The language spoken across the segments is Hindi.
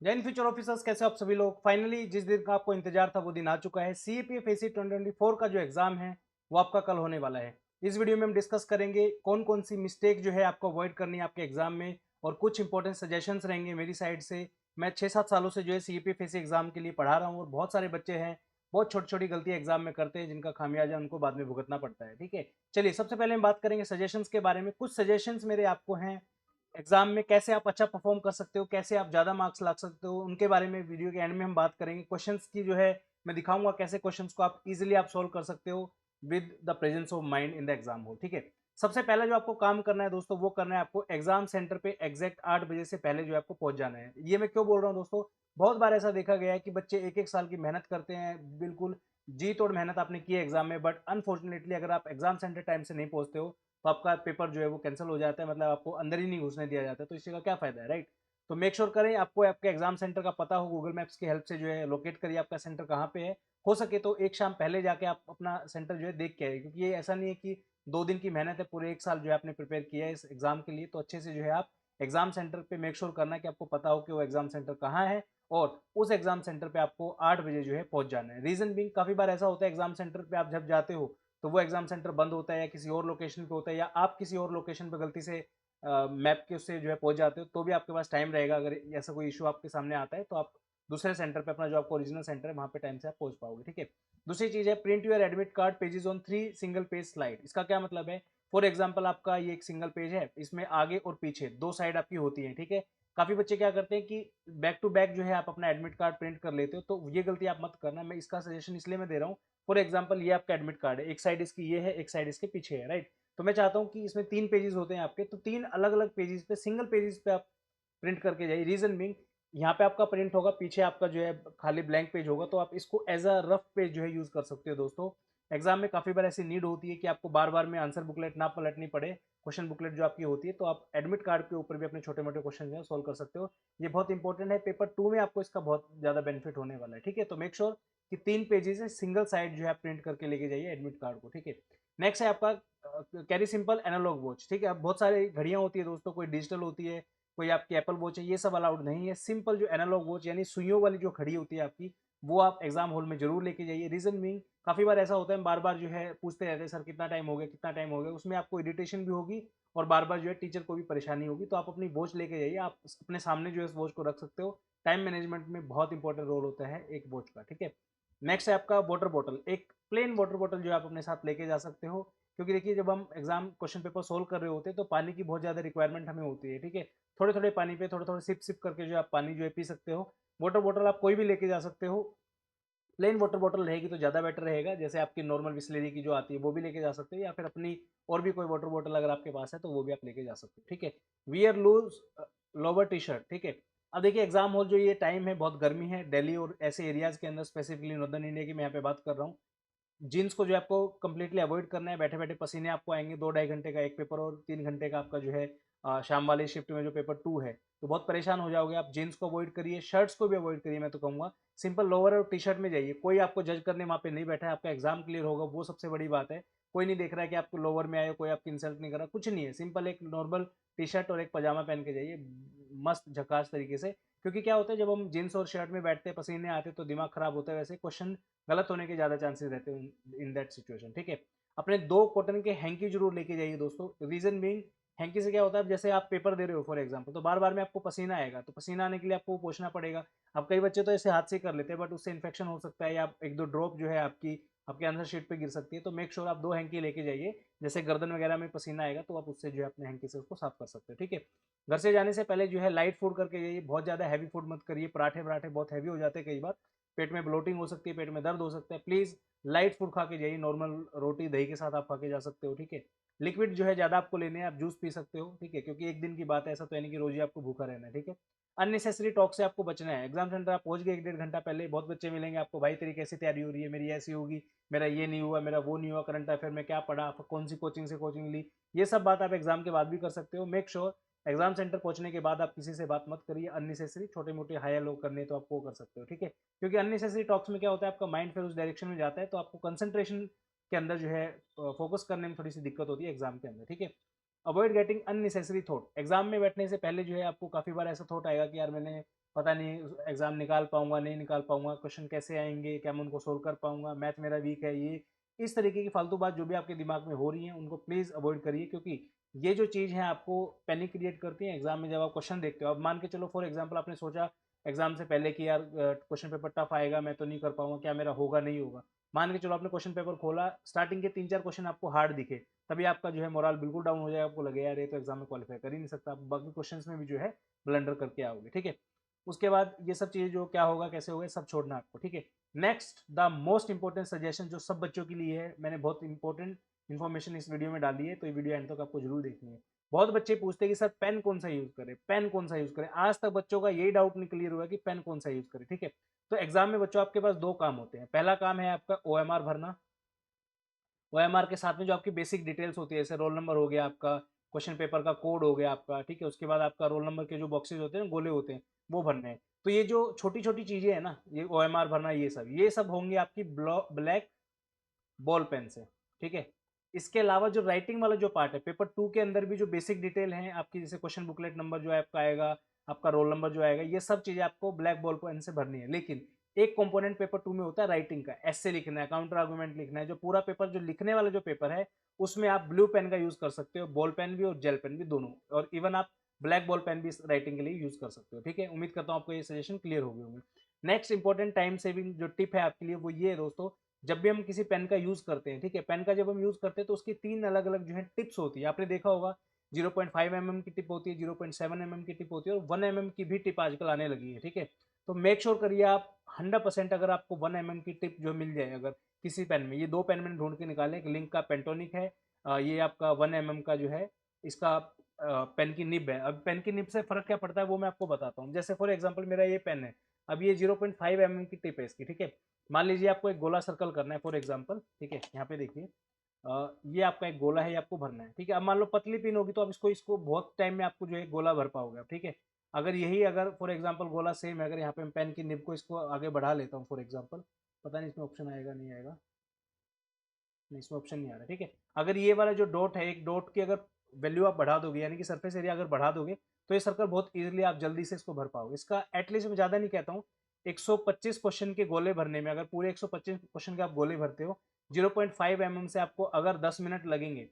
जय हिंद फ्यूचर ऑफिसर्स, कैसे हो आप सभी लोग। फाइनली जिस दिन का आपको इंतजार था वो दिन आ चुका है। सीईपीएफ एसी 2024 का जो एग्जाम है वो आपका कल होने वाला है। इस वीडियो में हम डिस्कस करेंगे कौन कौन सी मिस्टेक जो है आपको अवॉइड करनी है आपके एग्जाम में, और कुछ इंपॉर्टेंट सजेशंस रहेंगे मेरी साइड से। मैं 6-7 सालों से जो है सीईपीएफ एसी एग्जाम के लिए पढ़ा रहा हूँ, और बहुत सारे बच्चे हैं बहुत छोटी छोटी गलतियां एग्जाम में करते हैं जिनका खामियाजा उनको बाद में भुगतना पड़ता है। ठीक है, चलिए सबसे पहले हम बात करेंगे सजेशंस के बारे में। कुछ सजेशंस मेरे आपको हैं एग्जाम में, कैसे आप अच्छा परफॉर्म कर सकते हो, कैसे आप ज़्यादा मार्क्स ला सकते हो, उनके बारे में वीडियो के एंड में हम बात करेंगे। क्वेश्चंस की जो है मैं दिखाऊंगा कैसे क्वेश्चंस को आप इजीली आप सोल्व कर सकते हो with the presence of mind in the exam हो। ठीक है, सबसे पहला जो आपको काम करना है दोस्तों वो करना है आपको एग्जाम सेंटर पे एग्जैक्ट 8 बजे से पहले जो है आपको पहुंच जाना है। ये मैं क्यों बोल रहा हूँ दोस्तों, बहुत बार ऐसा देखा गया है कि बच्चे एक एक साल की मेहनत करते हैं, बिल्कुल जी तोड़ मेहनत आपने की है एग्जाम में, बट अनफॉर्चुनेटली अगर आप एग्जाम सेंटर टाइम से नहीं पहुंचते हो तो आपका पेपर जो है वो कैंसिल हो जाता है, मतलब आपको अंदर ही नहीं घुसने दिया जाता है। तो इसी का क्या फायदा है, राइट। तो मेक श्योर करें आपको आपके एग्जाम सेंटर का पता हो, गूगल मैप्स की हेल्प से जो है लोकेट करिए आपका सेंटर कहाँ पे है। हो सके तो एक शाम पहले जाके आप अपना सेंटर जो है देख के आइए, क्योंकि ये ऐसा नहीं है कि 2 दिन की मेहनत है, पूरे एक साल जो है आपने प्रिपेयर किया है इस एग्जाम के लिए। तो अच्छे से जो है आप एग्जाम सेंटर पे मेक श्योर करना है कि आपको पता हो कि वो एग्जाम सेंटर कहाँ है, और उस एग्जाम सेंटर पे आपको 8 बजे जो है पहुंच जाना है। रीजन बिंग, काफी बार ऐसा होता है एग्जाम सेंटर पे आप जब जाते हो तो वो एग्जाम सेंटर बंद होता है या किसी और लोकेशन पे होता है, या आप किसी और लोकेशन पे गलती से मैप के उससे जो है पहुंच जाते हो, तो भी आपके पास टाइम रहेगा। अगर ऐसा कोई इशू आपके सामने आता है तो आप दूसरे सेंटर पे, अपना जो आपको ओरिजिनल सेंटर है वहां पे टाइम से आप पहुंच पाओगे। ठीक है, दूसरी चीज है print your admit card pages on 3 single page slide. इसका क्या मतलब है, फॉर एग्जाम्पल आपका ये एक सिंगल पेज है, इसमें आगे और पीछे 2 साइड आपकी होती है। ठीक है, काफी बच्चे क्या करते हैं कि बैक टू बैक जो है आप अपना एडमिट कार्ड प्रिंट कर लेते हो, तो ये गलती आप मत करना। मैं इसका सजेशन इसलिए मैं दे रहा हूँ, फॉर एग्जाम्पल ये आपका एडमिट कार्ड है, एक साइड इसकी ये है, एक साइड इसके पीछे है, राइट। तो मैं चाहता हूँ कि इसमें 3 पेजेस होते हैं आपके, तो 3 अलग अलग पेजेस पे, सिंगल पेजेस पे आप प्रिंट करके जाइए। रीजन बिंग, यहाँ पे आपका प्रिंट होगा, पीछे आपका जो है खाली ब्लैंक पेज होगा, तो आप इसको एज अ रफ पेज जो है यूज कर सकते हो दोस्तों। एग्जाम में काफी बार ऐसी नीड होती है कि आपको बार बार में आंसर बुकलेट ना पलटनी पड़े, क्वेश्चन बुकलेट जो आपकी होती है, तो आप एडमिट कार्ड के ऊपर भी अपने छोटे मोटे क्वेश्चन जो है सोल्व कर सकते हो। ये बहुत इंपॉर्टेंट है, पेपर 2 में आपको इसका बहुत ज्यादा बेनिफिट होने वाला है। ठीक है, तो मेक श्योर कि 3 पेजेस है, सिंगल साइड जो है प्रिंट करके लेके जाइए एडमिट कार्ड को। ठीक है, नेक्स्ट है आपका कैरी सिंपल एनालॉग वॉच। ठीक है, अब बहुत सारी घड़ियां होती है दोस्तों, कोई डिजिटल होती है, कोई आपकी एप्पल वॉच है, ये सब अलाउड नहीं है। सिंपल जो एनालॉग वॉच यानी सुइयों वाली जो घड़ी होती है आपकी, वो आप एग्जाम हॉल में जरूर लेके जाइए। रीजन मीन, काफी बार ऐसा होता है हम बार बार जो है पूछते रहते हैं सर कितना टाइम हो गया, कितना टाइम हो गया, उसमें आपको इरिटेशन भी होगी और बार बार जो है टीचर को भी परेशानी होगी। तो आप अपनी वॉच लेके जाइए, आप अपने सामने जो है इस वॉच को रख सकते हो। टाइम मैनेजमेंट में बहुत इंपॉर्टेंट रोल होता है एक वॉच का। ठीक है, नेक्स्ट है आपका वाटर बॉटल। एक प्लेन वाटर बॉटल जो आप अपने साथ लेके जा सकते हो, क्योंकि देखिए जब हम एग्जाम क्वेश्चन पेपर सोल्व कर रहे होते हैं तो पानी की बहुत ज़्यादा रिक्वायरमेंट हमें होती है। ठीक है, थोड़े थोड़े पानी पे थोड़े थोड़े सिप सिप करके जो आप पानी जो है पी सकते हो। वाटर बॉटल आप कोई भी लेके जा सकते हो, प्लेन वाटर बॉटल रहेगी तो ज़्यादा बेटर रहेगा। जैसे आपकी नॉर्मल बिस्लरी की जो आती है वो भी लेके जा सकते हो, या फिर अपनी और भी कोई वाटर बॉटल अगर आपके पास है तो वो भी आप लेके जा सकते हो। ठीक है, wear loose lower T shirt. ठीक है, अब देखिए एग्जाम हॉल जो ये टाइम है, बहुत गर्मी है दिल्ली और ऐसे एरियाज के अंदर, स्पेसिफिकली नॉर्दर्न इंडिया की मैं यहाँ पे बात कर रहा हूँ। जीन्स को जो है आपको कंप्लीटली अवॉइड करना है। बैठे बैठे पसीने आपको आएंगे, 2-2.5 घंटे का एक पेपर और 3 घंटे का आपका जो है शाम वाली शिफ्ट में जो पेपर 2 है, तो बहुत परेशान हो जाओगे आप। जीन्स को अवॉइड करिए, शर्ट्स को भी अवॉइड करिए। मैं तो कहूँगा सिंपल लोअर और टी शर्ट में जाइए, कोई आपको जज करने वहाँ पे नहीं बैठा है, आपका एग्जाम क्लियर होगा वो सबसे बड़ी बात है। कोई नहीं देख रहा है कि आपको लोअर में आए, कोई आपकी इंसल्ट नहीं कर रहा, कुछ नहीं है। सिंपल एक नॉर्मल टी शर्ट और एक पजामा पहन के जाइए, मस्त झकास तरीके से। क्योंकि क्या होता है जब हम जीन्स और शर्ट में बैठते हैं, पसीने आते हैं तो दिमाग खराब होता है, वैसे क्वेश्चन गलत होने के ज़्यादा चांसेस रहते हैं इन दैट सिचुएशन। ठीक है, अपने 2 कॉटन के हैंकी जरूर लेके जाइए दोस्तों। रीजन बीइंग, हैंकी से क्या होता है, जैसे आप पेपर दे रहे हो फॉर एग्जाम्पल, तो बार बार में आपको पसीना आएगा, तो पसीना आने के लिए आपको पोछना पड़ेगा। अब कई बच्चे तो ऐसे हाथ से कर लेते हैं, बट उससे इन्फेक्शन हो सकता है, या एक दो ड्रॉप जो है आपकी आपके आंसर शीट पे गिर सकती है। तो मेक श्योर आप 2 हैंकी लेके जाइए, जैसे गर्दन वगैरह में पसीना आएगा तो आप उससे जो है अपने हैंकी से उसको साफ कर सकते हो। ठीक है, घर से जाने से पहले जो है लाइट फूड करके जाइए, बहुत ज़्यादा हैवी फूड मत करिए। पराठे पराठे बहुत हैवी हो जाते हैं कई बार, पेट में ब्लोटिंग हो सकती है, पेट में दर्द हो सकता है। प्लीज़ लाइट फूड खा के जाइए, नॉर्मल रोटी दही के साथ आप खा के जा सकते हो। ठीक है, लिक्विड जो है ज़्यादा आपको लेने हैं, आप जूस पी सकते हो। ठीक है, क्योंकि एक दिन की बात है, ऐसा तो यानी कि रोज ही आपको भूखा रहना है। ठीक है, अननेसेसरी टॉक से आपको बचना है। एग्जाम सेंटर आप पहुंच गए 1-1.5 घंटा पहले, बहुत बच्चे मिलेंगे आपको, भाई तेरी कैसी तैयारी हो रही है, मेरी ऐसी होगी, मेरा ये नहीं हुआ, मेरा वो नहीं हुआ, करंट अफेयर में क्या पढ़ा, कौन सी कोचिंग से कोचिंग ली। ये सब बात आप एग्जाम के बाद भी कर सकते हो। मेक श्योर एग्जाम सेंटर पहुंचने के बाद आप किसी से बात मत करिए अननेसेसरी, छोटे मोटे हाई लो करने तो आप वो कर सकते हो। ठीक है, क्योंकि अननेसेसरी टॉक्स में क्या होता है, आपका माइंड फिर उस डायरेक्शन में जाता है, तो आपको कंसंट्रेशन के अंदर जो है फोकस करने में थोड़ी सी दिक्कत होती है एग्जाम के अंदर। ठीक है, avoid getting unnecessary thought. Exam में बैठने से पहले जो है आपको काफी बार ऐसा थॉट आएगा कि यार मैंने पता नहीं एग्जाम निकाल पाऊंगा नहीं निकाल पाऊंगा, क्वेश्चन कैसे आएंगे, क्या मैं उनको सोल्व कर पाऊंगा, मैथ मेरा वीक है, ये इस तरीके की फालतू बात जो भी आपके दिमाग में हो रही है उनको प्लीज़ अवॉइड करिए, क्योंकि ये जो चीज़ है आपको पैनिक क्रिएट करती है एग्जाम में जब आप क्वेश्चन देखते हो। अब मान के चलो फॉर एग्जाम्पल आपने सोचा एग्जाम से पहले कि यार क्वेश्चन पेपर टफ आएगा, मैं तो नहीं कर पाऊंगा, क्या मेरा होगा नहीं होगा। मान के चलो आपने क्वेश्चन पेपर खोला, स्टार्टिंग के 3-4 क्वेश्चन आपको हार्ड दिखे, तभी आपका जो है मोरल बिल्कुल डाउन हो जाएगा, आपको लगे यार ये तो एग्जाम में क्वालिफाई कर ही नहीं सकता, आप बाकी क्वेश्चंस में भी जो है ब्लंडर करके आओगे, ठीक है। उसके बाद ये सब चीज़ें जो क्या होगा कैसे होगा सब छोड़ना आपको, ठीक है। Next the most important suggestion जो सब बच्चों के लिए है, मैंने बहुत इंपॉर्टेंट इन्फॉर्मेशन इस वीडियो में डाली है, तो ये वीडियो एंड तक आपको जरूर देखनी है। बहुत बच्चे पूछते हैं कि सर पेन कौन सा यूज करें, पेन कौन सा यूज करें, आज तक बच्चों का यही डाउट नहीं क्लियर हुआ कि पेन कौन सा यूज करें, ठीक है। तो एग्जाम में बच्चों आपके पास दो काम होते हैं, पहला काम है आपका ओएमआर भरना। ओएमआर के साथ में जो आपकी बेसिक डिटेल्स होती है, जैसे रोल नंबर हो गया आपका, क्वेश्चन पेपर का कोड हो गया आपका, ठीक है। उसके बाद आपका रोल नंबर के जो बॉक्सेस होते हैं, गोले होते हैं, वो भरने हैं। तो ये जो छोटी छोटी चीजें हैं ना, ये ओएमआर भरना, ये सब होंगे आपकी ब्लैक बॉल पेन से, ठीक है। इसके अलावा जो राइटिंग वाला जो पार्ट है, पेपर 2 के अंदर भी जो बेसिक डिटेल है आपकी, जैसे क्वेश्चन बुकलेट नंबर जो है आपका आएगा, आपका रोल नंबर जो आएगा, ये सब चीजें आपको ब्लैक बॉल पेन से भरनी है। लेकिन एक कंपोनेंट पेपर 2 में होता है राइटिंग का, ऐसे लिखना है, काउंटर आर्गूमेंट लिखना है, जो पूरा पेपर जो लिखने वाला जो पेपर है उसमें आप ब्लू पेन का यूज कर सकते हो, बॉल पेन भी और जेल पेन भी दोनों, और इवन आप ब्लैक बॉल पेन भी राइटिंग के लिए यूज कर सकते हो, ठीक है। उम्मीद करता हूँ आपको ये सजेशन क्लियर हो गए होंगे। नेक्स्ट इंपॉर्टेंट टाइम सेविंग जो टिप है आपके लिए वो ये है दोस्तों, जब भी हम किसी पेन का यूज करते हैं, ठीक है, पेन का जब हम यूज करते हैं तो उसकी 3 अलग अलग जो है टिप्स होती है, आपने देखा होगा 0.5 mm की टिप होती है, 0.7 mm की टिप होती है, और 1 mm की भी टिप आजकल आने लगी है, ठीक है। तो मेक श्योर करिए आप 100% अगर आपको 1 mm की टिप जो मिल जाए अगर किसी पेन में, ये दो पेन मैंने ढूंढ के निकाले, एक लिंक का पेंटोनिक है, ये आपका 1 mm का जो है इसका पेन की निब है। अब पेन की निब से फर्क क्या पड़ता है वो मैं आपको बताता हूँ। जैसे फॉर एग्जाम्पल मेरा ये पेन है, अब ये 0.5 mm की टिप है इसकी, ठीक है। मान लीजिए आपको एक गोला सर्कल करना है फॉर एग्जाम्पल, ठीक है, यहाँ पे देखिए ये आपका एक गोला है, ये आपको भरना है, ठीक है। अब मान लो पतली पिन होगी तो आप इसको इसको बहुत टाइम में आपको जो है गोला भर पाओगे, ठीक है। अगर यही अगर फॉर एग्जाम्पल गोला सेम है, अगर यहाँ पे मैं पेन की निब को इसको आगे बढ़ा लेता हूँ फॉर एग्जाम्पल, पता नहीं इसमें ऑप्शन आएगा नहीं आएगा, नहीं इसमें ऑप्शन नहीं आ रहा, ठीक है। अगर ये वाला जो डॉट है, एक डॉट की अगर वैल्यू आप बढ़ा दोगे, यानी कि सरफेस एरिया अगर बढ़ा दोगे, तो ये सर्कल बहुत इजीली आप जल्दी से इसको भर पाओगे। इसका एटलीस्ट मैं ज़्यादा नहीं कहता हूँ, 125 क्वेश्चन के गोले भरने में, अगर पूरे 125 क्वेश्चन के आप गोले भरते हो, 0.5 mm से आपको अगर 10 मिनट लगेंगे,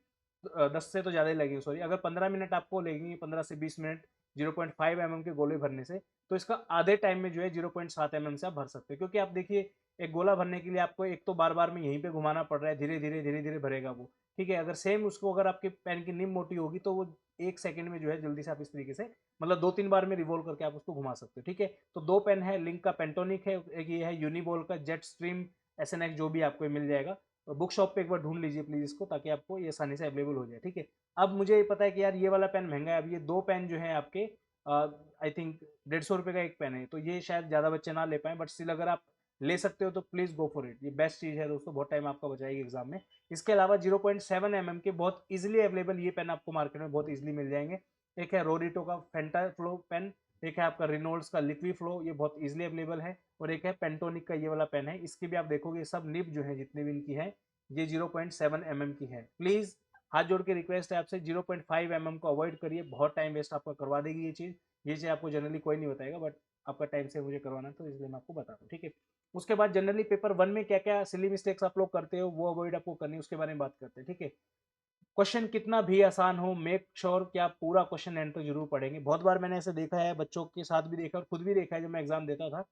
10 से तो ज़्यादा ही लगेंगे सॉरी, अगर 15 मिनट आपको लगेंगे, 15 से 20 मिनट 0.5 mm के गोले भरने से, तो इसका आधे टाइम में जो है 0.7 mm से आप भर सकते हो। क्योंकि आप देखिए एक गोला भरने के लिए आपको एक तो बार बार में यहीं पे घुमाना पड़ रहा है, धीरे धीरे भरेगा वो, ठीक है। अगर सेम उसको अगर आपके पेन की निब मोटी होगी तो वो 1 सेकंड में जो है जल्दी से आप इस तरीके से मतलब 2-3 बार में रिवॉल्व करके आप उसको घुमा सकते हो, ठीक है। तो दो पेन है, लिंक का पेंटोनिक है, एक ये है यूनिबॉल का जेट स्ट्रीम SNX, जो भी आपको मिल जाएगा। बुक शॉप पे एक बार ढूंढ लीजिए प्लीज इसको, ताकि आपको ये आसानी से अवेलेबल हो जाए, ठीक है। अब मुझे ये पता है कि यार ये वाला पेन महंगा है, अब ये दो पेन जो है आपके आई थिंक 150 रुपये का एक पेन है, तो ये शायद ज़्यादा बच्चे ना ले पाए, बट स्टिल अगर आप ले सकते हो तो प्लीज़ गो फॉर इट, ये बेस्ट चीज़ है दोस्तों, बहुत टाइम आपका बचाएगी एग्जाम में। इसके अलावा 0.7 mm के बहुत इजीली अवेलेबल ये पेन आपको मार्केट में बहुत इजीली मिल जाएंगे। एक है रोरिटो का फेंटा फ्लो पेन, एक है आपका रिनोल्ड्स का लिक्वी फ्लो, ये बहुत इजीली अवेलेबल है, और एक है पेंटोनिक का ये वाला पेन है। इसकी भी आप देखोगे सब निब जो है जितनी भी इनकी है ये 0.7 mm की है। प्लीज़ हाथ जोड़ के रिक्वेस्ट है आपसे, 0.5 mm को अवॉइड करिए, बहुत टाइम वेस्ट आपका करवा देगी ये चीज़ आपको जनरली कोई नहीं बताएगा, बट आपका टाइम से मुझे करवाना है तो इसलिए मैं आपको बता दूँ, ठीक है। उसके बाद जनरली पेपर 1 में क्या क्या सिली मिस्टेक्स आप लोग करते हो वो अवॉइड आपको करनी है, उसके बारे में बात करते हैं, ठीक है। क्वेश्चन कितना भी आसान हो, मेक श्योर कि आप पूरा क्वेश्चन एंड तक जरूर पढ़ेंगे। बहुत बार मैंने ऐसे देखा है, बच्चों के साथ भी देखा और खुद भी देखा है, जब मैं एग्जाम देता था,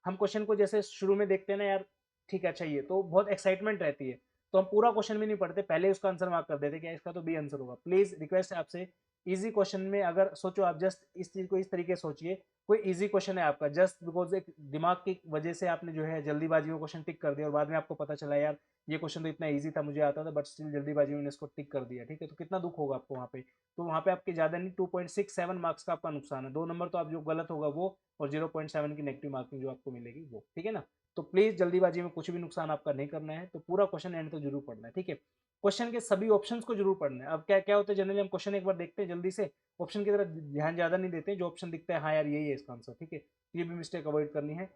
हम क्वेश्चन को जैसे शुरू में देखते हैं ना यार, ठीक है अच्छा ये तो बहुत एक्साइटमेंट रहती है, तो हम पूरा क्वेश्चन भी नहीं पढ़ते, पहले उसका आंसर मार्क कर देते क्या इसका तो बी आंसर होगा। प्लीज रिक्वेस्ट है आपसे, इजी क्वेश्चन में अगर सोचो आप, जस्ट इस चीज को इस तरीके से सोचिए, कोई इजी क्वेश्चन है आपका, जस्ट बिकॉज एक दिमाग की वजह से आपने जो है जल्दीबाजी में क्वेश्चन टिक कर दिया, और बाद में आपको पता चला यार ये क्वेश्चन तो इतना इजी था, मुझे आता था, बट स्टिल जल्दीबाजी में इसको टिक कर दिया, ठीक है। तो कितना दुख होगा आपको वहाँ पे, तो वहाँ पे आपके ज्यादा नहीं 2.67 मार्क्स का आपका नुकसान है, 2 नंबर तो आप जो गलत होगा वो, और 0.7 की नेगेटिव मार्किंग जो आपको मिलेगी वो, ठीक है ना। तो प्लीज जल्दीबाजी में कुछ भी नुकसान आपका नहीं करना है, तो पूरा क्वेश्चन एंड तो जरूर पढ़ना है, ठीक है। क्वेश्चन के सभी ऑप्शंस को जरूर पढ़ना है। अब क्या क्या होता है, जनरली हम क्वेश्चन एक बार देखते हैं जल्दी से, ऑप्शन की तरफ ध्यान ज्यादा नहीं देते, जो ऑप्शन दिखता है हाँ यार यही है इसका आंसर, ठीक है। ये भी मिस्टेक अवॉइड करनी है।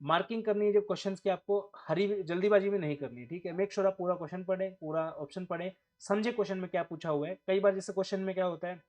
मार्किंग करनी है जब क्वेश्चंस की, आपको हरी जल्दीबाजी में नहीं करनी है, ठीक है। मेक श्योर आप पूरा क्वेश्चन पढ़े, पूरा ऑप्शन पढ़े, समझे क्वेश्चन में क्या पूछा हुआ है। कई बार जैसे क्वेश्चन में क्या होता है,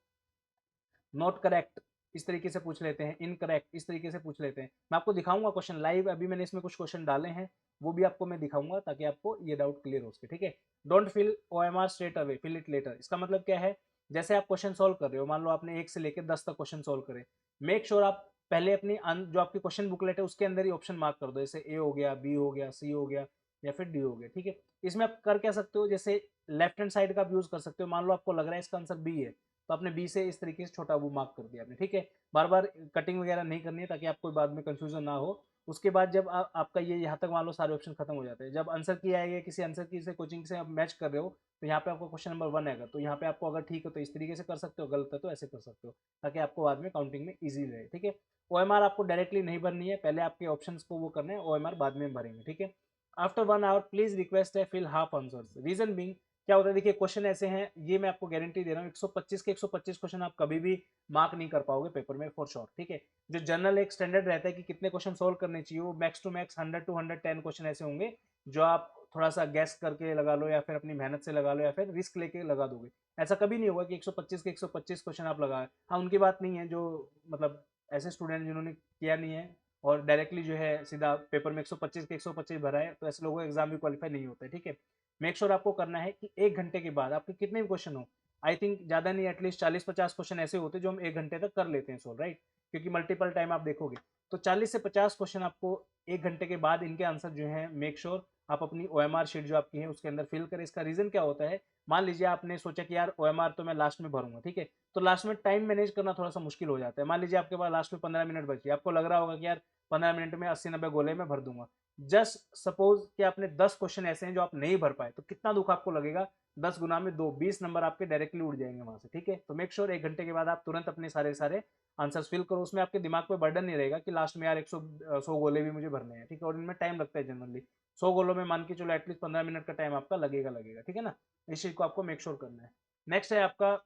नॉट करेक्ट, इस तरीके से पूछ लेते हैं, इनकरेक्ट इस तरीके से पूछ लेते हैं। मैं आपको दिखाऊंगा क्वेश्चन लाइव, अभी मैंने इसमें कुछ क्वेश्चन डाले हैं, वो भी आपको मैं दिखाऊंगा ताकि आपको ये डाउट क्लियर हो सके, ठीक है। Don't fill OMR straight away, fill it later. इसका मतलब क्या है, जैसे आप क्वेश्चन सोल्व कर रहे हो, मान लो आपने 1 से लेकर 10 तक क्वेश्चन सोल्व करे, मेक श्योर आप पहले अपनी जो आपकी क्वेश्चन बुकलेट है उसके अंदर ही ऑप्शन मार्क कर दो, जैसे ए हो गया, बी हो गया, सी हो गया या फिर डी हो गया, ठीक है। इसमें आप कर क्या सकते हो, जैसे लेफ्ट हैंड साइड का आप यूज कर सकते हो। मान लो आपको लग रहा है इसका आंसर बी है, तो आपने बी से इस तरीके से छोटा वो मार्क कर दिया आपने, ठीक है। बार बार कटिंग वगैरह नहीं करनी है ताकि आपको बाद में कंफ्यूजन ना हो। उसके बाद जब आपका ये यहाँ तक मान लो सारे ऑप्शन खत्म हो जाते हैं, जब आंसर की आएगी, किसी आंसर की से कोचिंग से आप मैच कर रहे हो, तो यहाँ पे आपको क्वेश्चन नंबर 1 आएगा, तो यहाँ पे आपको अगर ठीक है तो इस तरीके से कर सकते हो, गलत है तो ऐसे कर सकते हो, ताकि आपको बाद में काउंटिंग में ईजी रहे, ठीक है। OMR आपको डायरेक्टली नहीं भरनी है, पहले आपके ऑप्शंस को वो करना है, OMR बाद में भरेंगे, ठीक है। आफ्टर 1 आवर प्लीज रिक्वेस्ट है fill half answers. Reason being क्या होता है, देखिए क्वेश्चन ऐसे हैं, ये मैं आपको गारंटी दे रहा हूँ, 125 के 125 क्वेश्चन आप कभी भी मार्क नहीं कर पाओगे पेपर में फॉर श्योर, ठीक है। जो जनरल एक स्टैंडर्ड रहता है कि कितने क्वेश्चन सोल्व करने चाहिए, वो max to max 100 to 110 question ऐसे होंगे जो आप थोड़ा सा गैस करके लगा लो या फिर अपनी मेहनत से लगा लो या फिर रिस्क लेके लगा दोगे। ऐसा कभी नहीं होगा कि 125 के 125 क्वेश्चन आप लगाए। हाँ, उनकी बात नहीं है जो मतलब ऐसे स्टूडेंट जिन्होंने किया नहीं है और डायरेक्टली जो है सीधा पेपर में 125 के 125 भरा है, तो ऐसे लोगों का एग्जाम भी क्वालिफाई नहीं होता है, ठीक है। मेक श्योर आपको करना है कि 1 घंटे के बाद आपके कितने भी क्वेश्चन हो, आई थिंक ज्यादा नहीं, एटलीस्ट 40-50 क्वेश्चन ऐसे होते हैं जो हम 1 घंटे तक कर लेते हैं सोल्व, राइट। क्योंकि मल्टीपल टाइम आप देखोगे तो 40 से 50 क्वेश्चन आपको 1 घंटे के बाद इनके आंसर जो है मेक श्योर आप अपनी OMR शीट जो आपकी है उसके अंदर फिल करें। इसका रीजन क्या होता है, मान लीजिए आपने सोचा कि यार OMR तो मैं लास्ट में भरूंगा, ठीक है, तो लास्ट में टाइम मैनेज करना थोड़ा सा मुश्किल हो जाता है। मान लीजिए आपके पास लास्ट में 15 मिनट बची, आपको लग रहा होगा कि यार 15 मिनट में 80-90 गोले में भर दूंगा। जस्ट सपोज कि आपने 10 क्वेश्चन ऐसे हैं जो आप नहीं भर पाए, तो कितना दुख आपको लगेगा, 10 गुना में 2, 20 नंबर आपके डायरेक्टली उड़ जाएंगे वहां से, ठीक है। तो मेक श्योर 1 घंटे के बाद आप तुरंत अपने सारे सारे आंसर्स फिल करो। उसमें आपके दिमाग पे बर्डन नहीं रहेगा कि लास्ट में यार 100 गोले भी मुझे भरने हैं, ठीक है। और इनमें टाइम लगता है जनरली 100 गोलों में, मान के चलो एटलीस्ट 15 मिनट का टाइम आपका लगेगा, ठीक है ना। इस चीज को आपको मेक श्योर करना है। नेक्स्ट है आपका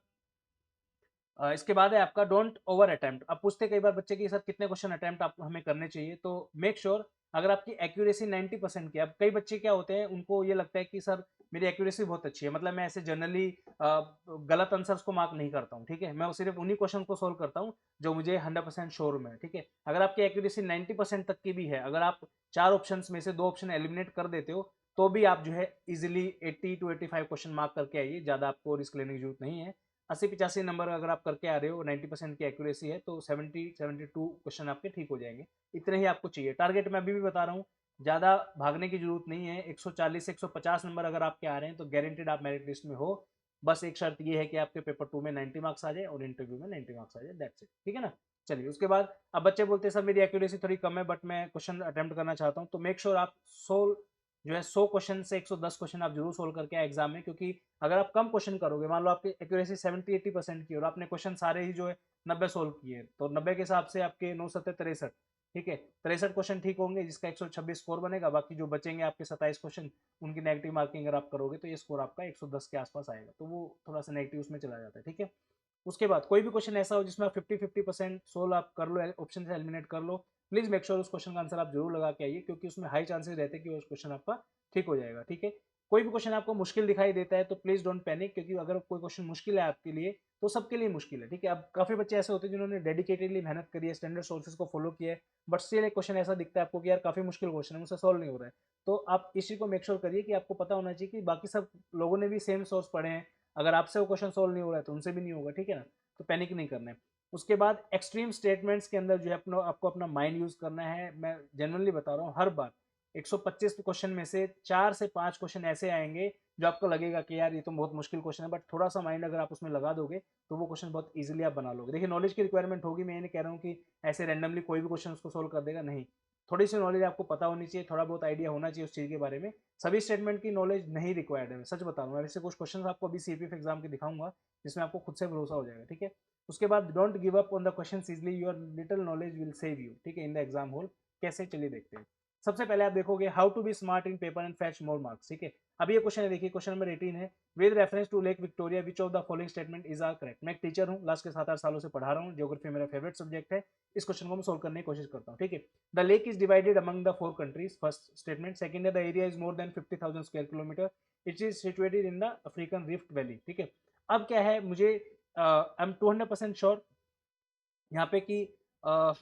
इसके बाद है आपका डोंट ओवर अटेम्प्ट। अब पूछते कई बार बच्चे कि सर कितने क्वेश्चन अटेम्प्ट आप हमें करने चाहिए, तो मेक श्योर अगर आपकी एक्यूरेसी 90% की, अब कई बच्चे क्या होते हैं उनको ये लगता है कि सर मेरी एक्यूरेसी बहुत अच्छी है, मतलब मैं ऐसे जनरली गलत आंसर्स को मार्क नहीं करता हूँ, ठीक है, मैं सिर्फ उन्हीं क्वेश्चन को सोल्व करता हूँ जो मुझे 100% श्योर में है, ठीक है। अगर आपकी एक्यूरेसी 90% तक की भी है, अगर आप 4 ऑप्शन में से 2 ऑप्शन एलिमिनेट कर देते हो, तो भी आप जो है इजिली 80 to 85 क्वेश्चन मार्क करके आइए, ज्यादा आपको रिस्क लेने की जरूरत नहीं है। 80-85 नंबर अगर आप करके आ रहे हो, 90% की एक्यूरेसी है, तो 70-72 क्वेश्चन आपके ठीक हो जाएंगे। इतने ही आपको चाहिए टारगेट। मैं अभी भी बता रहा हूँ, ज्यादा भागने की जरूरत नहीं है। 140 से 150 नंबर अगर आपके आ रहे हैं तो गारंटेड आप मेरिट लिस्ट में हो। बस एक शर्त ये है कि आपके पेपर 2 में 90 मार्क्स आ जाए और इंटरव्यू में 90 मार्क्स आ जाए, दैट्स इट, ठीक है ना। चलिए उसके बाद अब बच्चे बोलते हैं सर मेरी एक्यूरेसी थोड़ी कम है बट मैं क्वेश्चन अटेम्प्ट करना चाहता हूँ, तो मेक श्योर आप 100 क्वेश्चन से 110 क्वेश्चन आप जरूर सोल्व करके आए एग्जाम में। क्योंकि अगर आप कम क्वेश्चन करोगे, मान लो आपकी एक्यूरेसी 70-80% की और आपने क्वेश्चन सारे ही जो है 90 सोल्व किए, तो 90 के हिसाब से आपके 9-7-63, ठीक है, 63 क्वेश्चन ठीक होंगे जिसका 126 स्कोर बनेगा। बाकी जो बचेंगे आपके 27 क्वेश्चन, उनकी नेगेटिव मार्किंग अगर आप करोगे तो ये स्कोर आपका 110 के आसपास आएगा, तो वो थोड़ा सा नेगेटिव उसमें चला जाता है, ठीक है। उसके बाद कोई भी क्वेश्चन ऐसा हो जिसमें आप 50-50% सोल्व आप कर लो, ऑप्शन से एलिमिनेट कर लो, प्लीज मेक श्योर उस क्वेश्चन का आंसर आप जरूर लगा के आइए, क्योंकि उसमें हाई चांसेस रहते हैं कि उस क्वेश्चन आपका ठीक हो जाएगा, ठीक है। कोई भी क्वेश्चन आपको मुश्किल दिखाई देता है तो प्लीज डोंट पैनिक, क्योंकि अगर कोई क्वेश्चन मुश्किल है आपके लिए तो सबके लिए मुश्किल है, ठीक है। अब काफी बच्चे ऐसे होते हैं जिन्होंने डेडिकेटेडली मेहनत करी है, स्टैंडर्ड सोर्सेज को फॉलो किया है, बट स्टिल एक क्वेश्चन ऐसा दिखता है आपको कि यार काफी मुश्किल क्वेश्चन है, मुझसे सॉल्व नहीं हो रहा है। तो आप इस चीज को मेक श्योर करिए कि आपको पता होना चाहिए कि बाकी सब लोगों ने भी सेम सोर्स पढ़े हैं, अगर आपसे वो क्वेश्चन सॉल्व नहीं हो रहा है तो उनसे भी नहीं होगा, ठीक है ना। तो पैनिक नहीं करना है। उसके बाद एक्सट्रीम स्टेटमेंट्स के अंदर जो है आपको अपना माइंड यूज करना है। मैं जनरली बता रहा हूँ, हर बार 125 क्वेश्चन में से 4 से 5 क्वेश्चन ऐसे आएंगे जो आपको लगेगा कि यार ये तो बहुत मुश्किल क्वेश्चन है, बट थोड़ा सा माइंड अगर आप उसमें लगा दोगे तो वो क्वेश्चन बहुत इजीली आप बना लोगे। देखिए नॉलेज की रिक्वायरमेंट होगी, मैं ये नहीं कह रहा हूँ कि ऐसे रैंडमली कोई भी क्वेश्चन उसको सोल्व कर देगा, नहीं। थोड़ी सी नॉलेज आपको पता होनी चाहिए, थोड़ा बहुत आइडिया होना चाहिए उस चीज़ के बारे में। सभी स्टेटमेंट की नॉलेज नहीं रिक्वायर्ड है, मैं सच बता रहा हूँ। वैसे कुछ क्वेश्चन आपको अभी CPF एग्जाम के दिखाऊंगा जिसमें आपको खुद से भरोसा हो जाएगा, ठीक है। उसके बाद don't give up on the question easily, your little knowledge will save you, ठीक है, इन द एग्जाम हॉल। कैसे, चलिए देखते हैं। सबसे पहले आप देखोगे how to be smart in paper and fetch more marks, ठीक है। अब ये क्वेश्चन है, देखिए क्वेश्चन नंबर 18 है, with reference to Lake Victoria which of the following statement is are correct. मैं एक टीचर हूँ, लास्ट के 7-8 सालों से पढ़ा रहा हूँ, ज्योग्राफी मेरा फेवरेट सब्जेक्ट है। इस क्वेश्चन को मैं सोल्व करने की कोशिश करता हूँ, ठीक है। The lake is divided among the 4 countries, first statement. Second है the area is more than 50,000 square kilometre, it is situated in the African Rift Valley, ठीक है। अब क्या है, मुझे आई एम 200% श्योर यहाँ पे कि अ,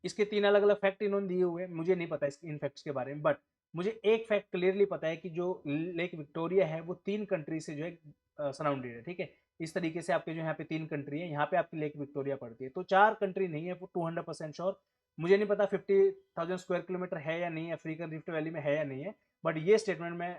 इसके 3 अलग-अलग फैक्ट इन्होंने दिए हुए हैं, मुझे नहीं पता इन फैक्ट्स के बारे में, बट मुझे एक फैक्ट क्लियरली पता है कि जो लेक विक्टोरिया है वो 3 कंट्री से जो है सराउंडेड है, ठीक है? इस तरीके से आपके जो यहाँ पे 3 कंट्री है, यहाँ पे आपकी लेक विक्टोरिया पड़ती है, तो 4 कंट्री नहीं है, वो 200% श्योर। मुझे नहीं पता 50,000 स्क्वायर किलोमीटर है या नहीं है, अफ्रीकन रिफ्ट वैली में है या नहीं है, बट ये स्टेटमेंट मैं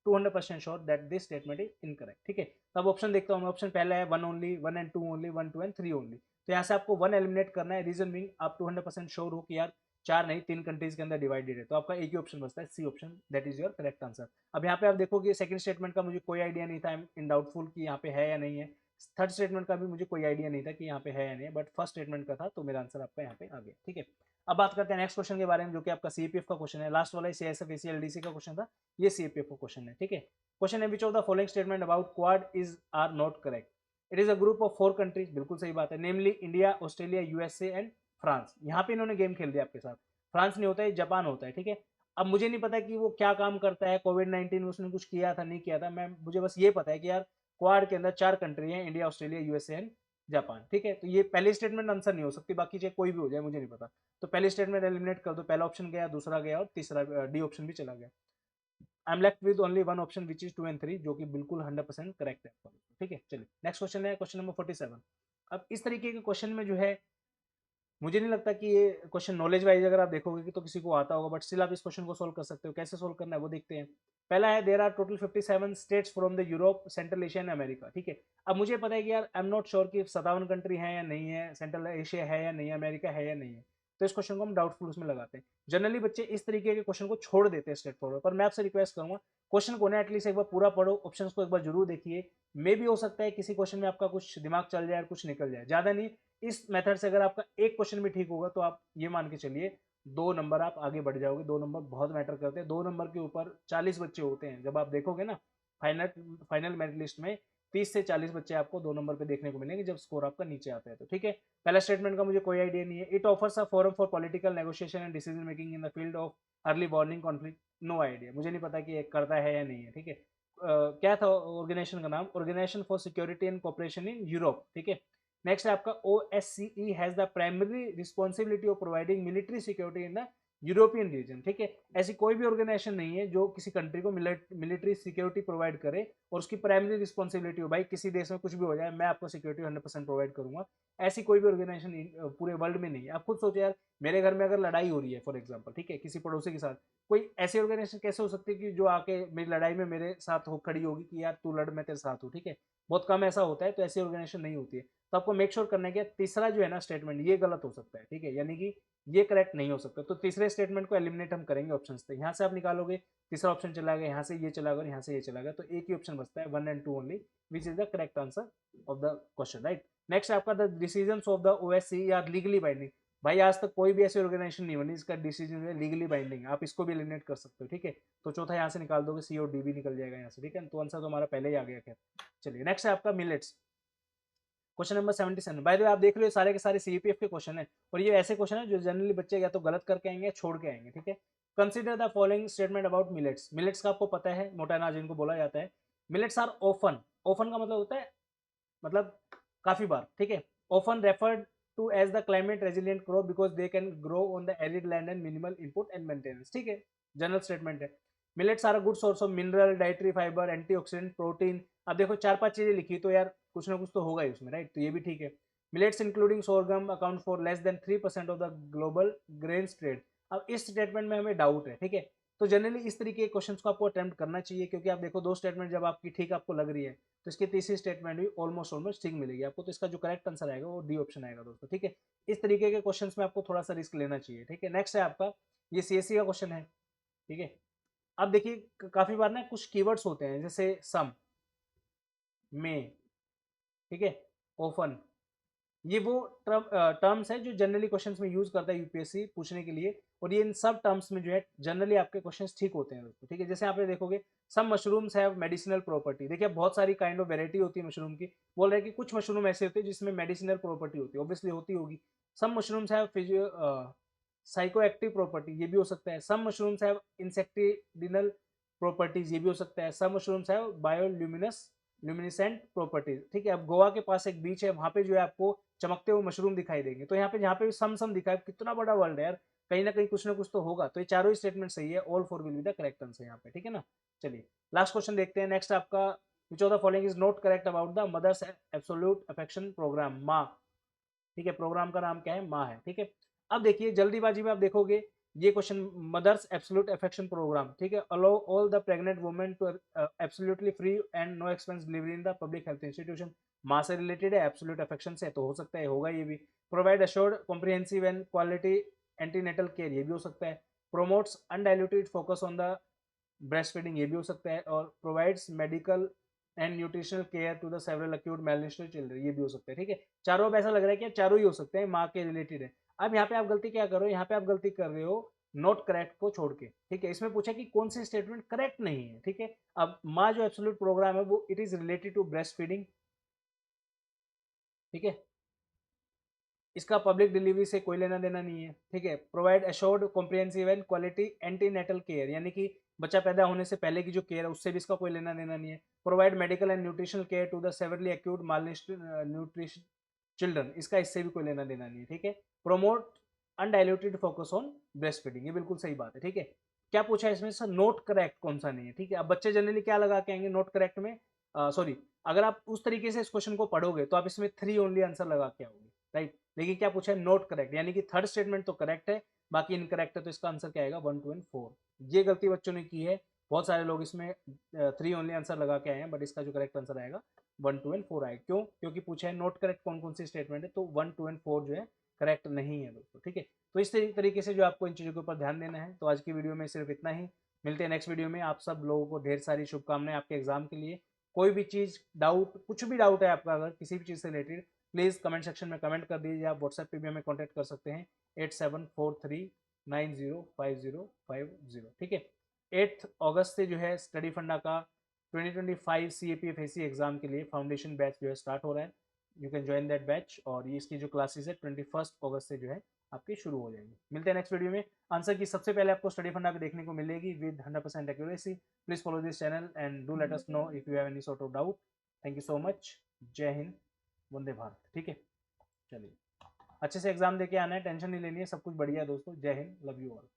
200% sure that this statement is incorrect, ठीक है? तब ऑप्शन देखता हूँ मैं, ऑप्शन पहला है 1 only, 1 and 2 only, 1 2 and 3 only. तो यहाँ से आपको 1 एलिमिनेट करना है, रीजन बीइंग आप 200% श्योर हो कि यार 4 नहीं 3 कंट्रीज के अंदर डिवाइडेड है, तो आपका एक ही ऑप्शन बचता है, C option, that is your correct answer. अब यहाँ पे आप देखोगे सेकंड स्टेटमेंट का मुझे कोई आइडिया नहीं था, आई एम इन डाउटफुल कि यहाँ पे है या नहीं है। थर्ड स्टेटमेंट का भी मुझे कोई आइडिया नहीं था कि यहाँ पे है या नहीं है, बट फर्स्ट स्टेटमेंट का था, तो मेरा आंसर आपका यहाँ पे आ गया, ठीक है? अब बात करते हैं नेक्स्ट क्वेश्चन के बारे में, जो कि आपका सीपीएफ का क्वेश्चन है, लास्ट वाला सीएसएफ एसीएलडीसी का क्वेश्चन था, ये सीपीएफ का क्वेश्चन है, ठीक है? क्वेश्चन है which of the following statement about Quad is or not correct? It is a group of 4 countries, बिल्कुल सही बात है, namely India, Australia, USA and France. यहाँ पे इन्होंने गेम खेल दिया आपके साथ, फ्रांस नहीं होता है, जापान होता है, ठीक है? अब मुझे नहीं पता कि वो क्या काम करता है, कोविड-19 में उसने कुछ किया था नहीं किया था, मैं मुझे बस ये पता है कि यार क्वाड के अंदर 4 कंट्री हैं, India, Australia, USA and Japan, ठीक है? तो ये पहली स्टेटमेंट आंसर नहीं हो सकती, बाकी चाहे कोई भी हो जाए मुझे नहीं पता। तो पहली स्टेटमेंट एलिमिनेट कर दो, पहला ऑप्शन गया, दूसरा गया और तीसरा डी ऑप्शन भी चला गया। I am left with only one option which is 2 and 3, जो कि बिल्कुल 100% करेक्ट है, ठीक है? चलिए नेक्स्ट क्वेश्चन है क्वेश्चन नंबर 47। अब इस तरीके के क्वेश्चन में जो है मुझे नहीं लगता कि ये क्वेश्चन नॉलेज वाइज अगर आप देखोगे कि तो किसी को आता होगा, बट स्टिल आप इस क्वेश्चन को सोल्व कर सकते हो। कैसे सोल्व करना है वो देखते हैं। पहला है there are total 57 states from the Europe, Central Asia and America, ठीक है? अब मुझे पता है कि यार आई एम नॉट श्योर कि 57 कंट्री है या नहीं है, सेंट्रल एशिया है या नहीं है, अमेरिका है या नहीं है, तो इस क्वेश्चन को हम डाउटफुल उसमें लगाते हैं। जनरली बच्चे इस तरीके के क्वेश्चन को छोड़ देते हैं स्ट्रेट फॉरवर्ड, पर मैं आपसे रिक्वेस्ट करूंगा क्वेश्चन को ना एटलीस्ट एक बार पूरा पढ़ो, ऑप्शन को एक बार जरूर देखिए। मे भी हो सकता है किसी क्वेश्चन में आपका कुछ दिमाग चल जाए और कुछ निकल जाए, ज्यादा नहीं। इस मेथड से अगर आपका एक क्वेश्चन भी ठीक होगा तो आप ये मान के चलिए 2 नंबर आप आगे बढ़ जाओगे। 2 नंबर बहुत मैटर करते हैं, 2 नंबर के ऊपर 40 बच्चे होते हैं। जब आप देखोगे ना फाइनल फाइनल मेरिट लिस्ट में 30 से 40 बच्चे आपको 2 नंबर पे देखने को मिलेंगे जब स्कोर आपका नीचे आता है, तो ठीक है? पहला स्टेटमेंट का मुझे कोई आइडिया नहीं है। It offers a forum for political negotiation and decision making in the field of early warning conflict, no idea, मुझे नहीं पता कि ये करता है या नहीं है, ठीक है? क्या था ऑर्गेनाइजेशन का नाम? Organization for security and cooperation in Europe, ठीक है? नेक्स्ट है आपका OSCE has the primary responsibility of providing military security in the European region, ठीक है? ऐसी कोई भी ऑर्गेनाइजेशन नहीं है जो किसी कंट्री को मिलिट्री सिक्योरिटी प्रोवाइड करे और उसकी प्राइमरी रिस्पॉन्सिबिलिटी हो भाई किसी देश में कुछ भी हो जाए मैं आपको सिक्योरिटी 100% प्रोवाइड करूंगा। ऐसी कोई भी ऑर्गेनाइजेशन पूरे वर्ल्ड में नहीं है। आप खुद सोचो यार, मेरे घर में अगर लड़ाई हो रही है फॉर एग्जाम्पल, ठीक है, किसी पड़ोसी के साथ, कोई ऐसी ऑर्गेनाइजेशन कैसे हो सकती है कि जो आके मेरी लड़ाई में मेरे साथ हो खड़ी होगी कि यार तू लड़ मैं तेरे साथ हूँ, ठीक है? बहुत कम ऐसा होता है, तो ऐसी ऑर्गेनाइजेशन नहीं होती है। तो आपको मेक श्योर करना है कि तीसरा जो है ना स्टेटमेंट ये गलत हो सकता है, ठीक है? यानी कि ये करेक्ट नहीं हो सकता। तो तीसरे स्टेटमेंट को एलिमिनेट हम करेंगे ऑप्शन से। यहाँ से आप निकालोगे, तीसरा ऑप्शन चला गया, यहाँ से ये चला गया, यहाँ से ये चला गया, तो एक ही ऑप्शन बचता है 1 and 2 only, which is the correct answer of the question, right? Next आपका the decision of the OSCE are legally binding. भाई आज तक कोई भी ऐसी ऑर्गेनाइजेशन नहीं बनी इसका डिसीजन है लीगली बाइंडिंग, आप इसको भी एलिमिनेट कर सकते हो, ठीक है? तो चौथा यहाँ से निकाल दोगे, C और D भी निकल जाएगा यहाँ से, ठीक है? तो आंसर तो हमारा पहले ही आ गया। खैर चलिए नेक्स्ट है आपका millets, question number 77। By the way आप देख रहे हो सारे के सारे सीपीएफ के क्वेश्चन है, और ये ऐसे क्वेश्चन है जो जनरली बच्चे या तो गलत करके आएंगे या छोड़ के आएंगे, ठीक है? Consider the following statement about millets. Millets का आपको पता है मोटा अनाज इनको बोला जाता है। मिलेट्स आर ऑफन, ऑफन का मतलब होता है मतलब काफी बार, ठीक है? Often referred to as the climate resilient crop because they can grow on the arid land and minimal input and maintenance, ठीक है? जनरल स्टेटमेंट है। Millets are a good source of mineral, dietary fibre, antioxidant, protein. अब देखो 4-5 चीजें लिखी तो यार कुछ ना कुछ तो होगा ही उसमें, राइट? तो ये भी ठीक है। Millets including sorghum account for less than 3% of the global grains trade. अब इस स्टेटमेंट में हमें डाउट है, ठीक है? तो जनरली इस तरीके के क्वेश्चंस को आपको अटेम्प्ट करना चाहिए, क्योंकि आप देखो 2 स्टेटमेंट जब आपकी ठीक आपको लग रही है तो इसकी तीसरी स्टेटमेंट भी ऑलमोस्ट ठीक मिलेगी आपको। तो इसका जो करेक्ट आंसर आएगा वो डी ऑप्शन आएगा दोस्तों, ठीक है? इस तरीके के क्वेश्चंस में आपको थोड़ा सा रिस्क लेना चाहिए, ठीक है? नेक्स्ट है आपका ये CSE का क्वेश्चन है, ठीक है? अब देखिए काफी बार ना कुछ कीवर्ड्स होते हैं जैसे सम, में, ठीक है, ऑफन, ये वो टर्म्स है जो जनरली क्वेश्चंस में यूज करता है यूपीएससी पूछने के लिए, और ये इन सब टर्म्स में जो है जनरली आपके क्वेश्चंस ठीक होते हैं दोस्तों, ठीक है? जैसे आप ये देखोगे सम मशरूम्स हैव मेडिसिनल प्रॉपर्टी, देखिए बहुत सारी काइंड ऑफ वेराइटी होती है मशरूम की, बोल रहे हैं कि कुछ मशरूम ऐसे होते हैं जिसमें मेडिसिनल प्रॉपर्टी होती है, ऑब्वियसली होती होगी। Some mushrooms have psychoactive property, ये भी हो सकता है। Some mushrooms have insecticidal properties, ये भी हो सकता है। Some mushrooms have bioluminous luminescent properties, ठीक है। अब गोवा के पास एक बीच है, वहां पे जो है आपको चमकते हुए मशरूम दिखाई देंगे। तो यहाँ पे जहाँ पे भी सम दिखा है, कितना बड़ा वर्ल्ड है यार, कहीं ना कहीं कुछ ना कुछ तो होगा। तो ये चारों ही स्टेटमेंट सही है, all four will be the correct answer यहाँ पे, ठीक है ना। चलिए लास्ट क्वेश्चन देखते हैं। नेक्स्ट आपका which of the following is not correct about the mother's absolute affection programme, माँ, ठीक है। प्रोग्राम का नाम क्या है, माँ है, ठीक है। अब देखिए जल्दीबाजी में आप देखोगे ये question, mother's absolute affection programme, ठीक है, allow all the pregnant women to absolutely free and no expense delivery in the public health institution, माँ से रिलेटेड है, एब्सोल्यूट अफेक्शन से, तो हो सकता है होगा ये भी। Provide assured comprehensive and quality antenatal care, ये भी हो सकता है। Promotes undiluted focus on the breastfeeding, ये भी हो सकता है। और provides medical and nutritional care to the several acute malnutrition children, ये भी हो सकता है, ठीक है। चारों अब ऐसा लग रहा है कि चारों ही हो सकते हैं, माँ के रिलेटेड है। अब यहाँ पे आप गलती क्या कर रहे हो, यहाँ पे आप गलती कर रहे हो नॉट करेक्ट को छोड़ के, ठीक है। इसमें पूछा कि कौन सी स्टेटमेंट करेक्ट नहीं है, ठीक है। अब माँ जो एब्सोल्यूट प्रोग्राम है वो it is related to breast feeding, ठीक है, इसका पब्लिक डिलीवरी से कोई लेना देना नहीं है, ठीक है। Provide assured comprehensive and quality antenatal care, यानी कि बच्चा पैदा होने से पहले की जो केयर है उससे भी इसका कोई लेना देना नहीं है। Provide medical and nutritional care to the severely acute nutrition children, इसका इससे भी कोई लेना देना नहीं है, ठीक है। Promote undiluted focus on breast feeding, ये बिल्कुल सही बात है, ठीक है। क्या पूछा है इसमें सर, नोट करेक्ट कौन सा नहीं है, ठीक है। अब बच्चे जनरली क्या लगा के आएंगे नोट करेक्ट में, सॉरी, अगर आप उस तरीके से इस क्वेश्चन को पढ़ोगे तो आप इसमें 3 ओनली आंसर लगा के आओगे, राइट। लेकिन क्या पूछा है, नोट करेक्ट, यानी कि थर्ड स्टेटमेंट तो करेक्ट है, बाकी इनकरेक्ट है, तो इसका आंसर क्या आएगा 1, 2 एंड 4। ये गलती बच्चों ने की है, बहुत सारे लोग इसमें 3 ओनली आंसर लगा के आए हैं, बट इसका जो करेक्ट आंसर आएगा 1, 2 एंड 4 आएगा। क्यों, क्योंकि पूछा है नोट करेक्ट कौन कौन सी स्टेटमेंट है, तो 1, 2 एंड 4 जो है करेक्ट नहीं है दोस्तों, ठीक है। तो इस तरीके से जो आपको इन चीज़ों के ऊपर ध्यान देना है। तो आज की वीडियो में सिर्फ इतना ही, मिलते हैं नेक्स्ट वीडियो में। आप सब लोगों को ढेर सारी शुभकामनाएं आपके एग्जाम के लिए। कोई भी चीज़ डाउट, कुछ भी डाउट है आपका, अगर किसी भी चीज़ से रिलेटेड, प्लीज़ कमेंट सेक्शन में कमेंट कर दीजिए। आप व्हाट्सएप पे भी हमें कॉन्टैक्ट कर सकते हैं 8743905050, ठीक है। 8 अगस्त से जो है स्टडी फंडा का 2025 CAPFAC एग्जाम के लिए फाउंडेशन बैच जो है स्टार्ट हो रहा है। You can join that batch, और ये इसकी जो क्लासेस है 21 अगस्त से जो है आपकी शुरू हो जाएंगी। मिलते हैं नेक्स्ट वीडियो में। आंसर की सबसे पहले आपको स्टडी फंडा पे देखने को मिलेगी with 100% accuracy. Please follow this channel and do let us know if you have any sort of doubt. Thank you so much. जय हिंद, वंदे भारत, ठीक है। चलिए अच्छे से एग्जाम देके आना है, टेंशन नहीं लेनी है, सब कुछ बढ़िया है दोस्तों। जय हिंद, लव यू ऑल।